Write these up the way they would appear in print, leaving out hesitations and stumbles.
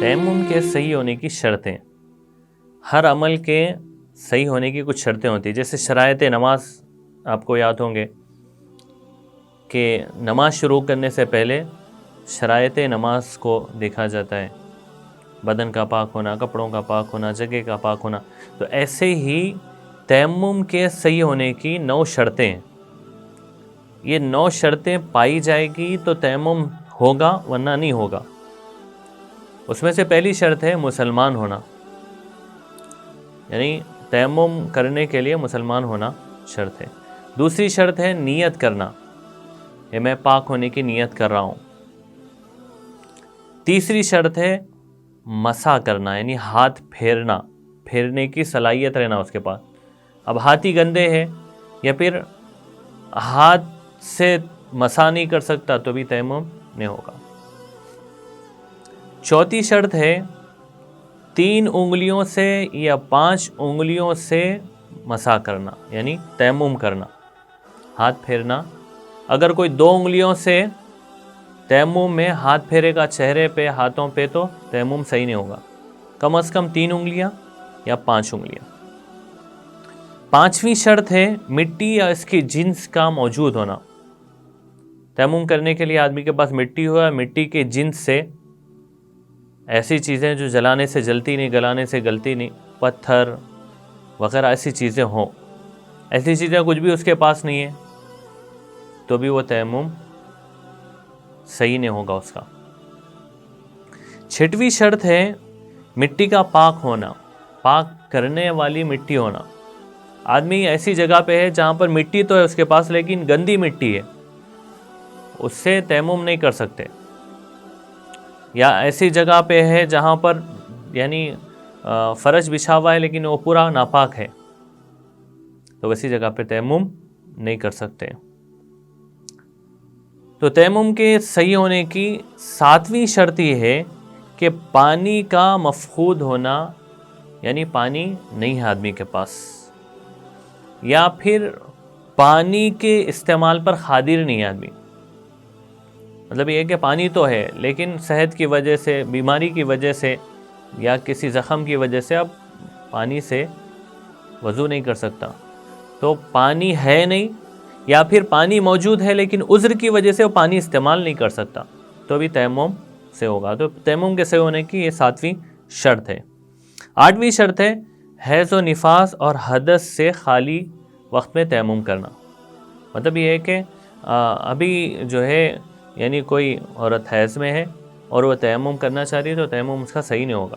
تیمم کے صحیح ہونے کی شرطیں. ہر عمل کے صحیح ہونے کی کچھ شرطیں ہوتی ہیں. جیسے شرائط نماز آپ کو یاد ہوں گے کہ نماز شروع کرنے سے پہلے شرائط نماز کو دیکھا جاتا ہے. بدن کا پاک ہونا، کپڑوں کا پاک ہونا، جگہ کا پاک ہونا. تو ایسے ہی تیمم کے صحیح ہونے کی 9 شرطیں ہیں. یہ 9 شرطیں پائی جائے گی تو تیمم ہوگا ورنہ نہیں ہوگا. اس میں سے پہلی شرط ہے مسلمان ہونا، یعنی تیمم کرنے کے لیے مسلمان ہونا شرط ہے. دوسری شرط ہے نیت کرنا، کہ میں پاک ہونے کی نیت کر رہا ہوں. تیسری شرط ہے مسح کرنا، یعنی ہاتھ پھیرنے کی صلاحیت رہنا اس کے پاس. اب ہاتھ ہی گندے ہے یا پھر ہاتھ سے مسح نہیں کر سکتا تو بھی تیمم نہیں ہوگا. چوتھی شرط ہے 3 انگلیوں سے یا 5 انگلیوں سے مسح کرنا، یعنی تیمم کرنا، ہاتھ پھیرنا. اگر کوئی 2 انگلیوں سے تیمم میں ہاتھ پھیرے گا چہرے پہ، ہاتھوں پہ، تو تیمم صحیح نہیں ہوگا. کم از کم 3 انگلیاں یا 5 انگلیاں. پانچویں شرط ہے مٹی یا اس کی جنس کا موجود ہونا. تیمم کرنے کے لیے آدمی کے پاس مٹی ہوا، مٹی کے جنس سے، ایسی چیزیں جو جلانے سے جلتی نہیں، گلانے سے گلتی نہیں، پتھر وغیرہ ایسی چیزیں ہوں. ایسی چیزیں کچھ بھی اس کے پاس نہیں ہے تو بھی وہ تیمم صحیح نہیں ہوگا اس کا. چھٹویں شرط ہے مٹی کا پاک ہونا، پاک کرنے والی مٹی ہونا. آدمی ایسی جگہ پہ ہے جہاں پر مٹی تو ہے اس کے پاس لیکن گندی مٹی ہے، اس سے تیمم نہیں کر سکتے. یا ایسی جگہ پہ ہے جہاں پر یعنی فرش بچھا ہوا ہے لیکن وہ پورا ناپاک ہے، تو ویسی جگہ پہ تیمم نہیں کر سکتے. تو تیمم کے صحیح ہونے کی 7ویں شرط یہ ہے کہ پانی کا مفقود ہونا، یعنی پانی نہیں ہے آدمی کے پاس، یا پھر پانی کے استعمال پر قادر نہیں ہے آدمی. مطلب یہ ہے کہ پانی تو ہے لیکن صحت کی وجہ سے، بیماری کی وجہ سے یا کسی زخم کی وجہ سے اب پانی سے وضو نہیں کر سکتا. تو پانی ہے نہیں، یا پھر پانی موجود ہے لیکن عذر کی وجہ سے وہ پانی استعمال نہیں کر سکتا، تو بھی تیمم سے ہوگا. تو تیمم کے صحیح ہونے کی یہ 7ویں شرط ہے. 8ویں شرط ہے حیض و نفاس اور حدث سے خالی وقت میں تیمم کرنا. مطلب یہ ہے کہ ابھی جو ہے یعنی کوئی عورت حیض میں ہے اور وہ تیمم کرنا چاہ رہی ہے تو تیمم اس کا صحیح نہیں ہوگا.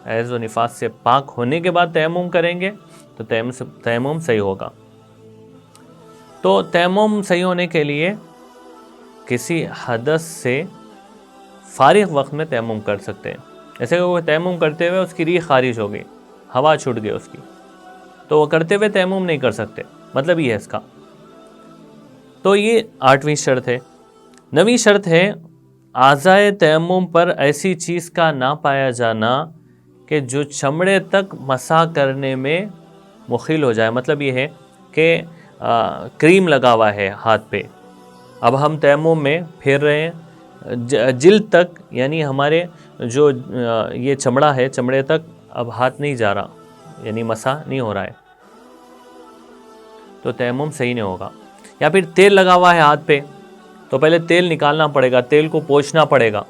حیض و نفاس سے پاک ہونے کے بعد تیمم کریں گے تو تیمم صحیح ہوگا. تو تیمم صحیح ہونے کے لیے کسی حدث سے فارغ وقت میں تیمم کر سکتے ہیں. جیسے کہ وہ تیمم کرتے ہوئے اس کی ریح خارج ہو گئی، ہوا چھوٹ گئی اس کی، تو وہ کرتے ہوئے تیمم نہیں کر سکتے. مطلب یہ ہے اس کا. تو یہ 8ویں شرط ہے. 9ویں شرط ہے اعضائے تیمم پر ایسی چیز کا نہ پایا جانا کہ جو چمڑے تک مسح کرنے میں مخل ہو جائے. مطلب یہ ہے کہ کریم لگا ہوا ہے ہاتھ پہ، اب ہم تیمم میں پھیر رہے ہیں جلد تک، یعنی ہمارے جو یہ چمڑا ہے چمڑے تک اب ہاتھ نہیں جا رہا، یعنی مسح نہیں ہو رہا ہے، تو تیمم صحیح نہیں ہوگا. یا پھر تیل لگا ہوا ہے ہاتھ پہ تو پہلے تیل نکالنا پڑے گا، تیل کو پوچھنا پڑے گا،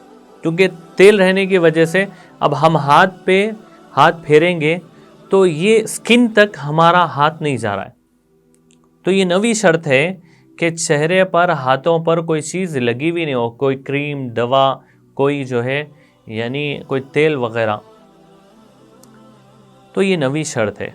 کیونکہ تیل رہنے کی وجہ سے اب ہم ہاتھ پہ ہاتھ پھیریں گے تو یہ سکن تک ہمارا ہاتھ نہیں جا رہا ہے. تو یہ 9ویں شرط ہے کہ چہرے پر، ہاتھوں پر کوئی چیز لگی بھی نہیں ہو، کوئی کریم، دوا، کوئی جو ہے یعنی کوئی تیل وغیرہ. تو یہ 9ویں شرط ہے.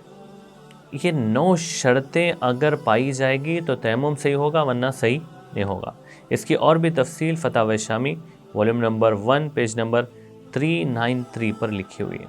یہ 9 شرطیں اگر پائی جائے گی تو تیمم صحیح ہوگا ورنہ صحیح نہیں ہوگا. اس کی اور بھی تفصیل فتاوی شامی والیوم نمبر 1 پیج نمبر 393 پر لکھی ہوئی ہے.